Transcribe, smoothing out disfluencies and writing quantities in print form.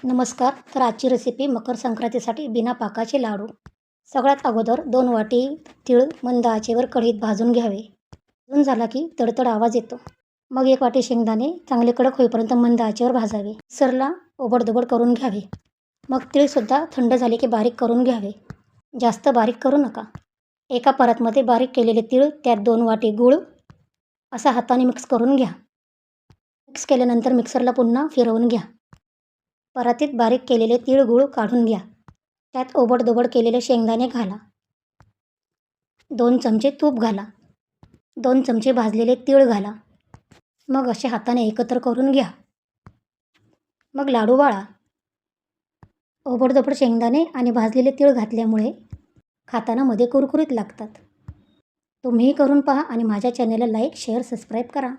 नमस्कार. तर आजची रेसिपी मकर संक्रांतीसाठी बिना पाकाचे लाडू. सगळ्यात अगोदर 2 वाटी तीळ मंद आचेवर कढईत भाजून घ्यावे. भाजून झाला की तडतड आवाज येतो. मग 1 वाटी शेंगदाणे चांगले कडक होईपर्यंत मंद आचेवर भाजावे. मिक्सरला ओबडधोबड करून घ्यावे. मग तीळसुद्धा थंड झाले की बारीक करून घ्यावे. जास्त बारीक करू नका. एका परातमध्ये बारीक केलेले तीळ, त्यात 2 वाटी गूळ असा हाताने मिक्स करून घ्या. मिक्स केल्यानंतर मिक्सरला पुन्हा फिरवून घ्या. परातीत बारीक केलेले तीळ गूळ काढून घ्या. त्यात ओबडधोबड केलेले शेंगदाणे घाला. 2 चमचे तूप घाला. 2 चमचे भाजलेले तीळ घाला. मग असे हाताने एकत्र करून घ्या. मग लाडू वाळा. ओबडधोबड शेंगदाणे आणि भाजलेले तीळ घातल्यामुळे खाताना मध्ये कुरकुरीत लागतात. तुम्हीही करून पहा आणि माझ्या चॅनलला लाईक, शेअर, सबस्क्राईब करा.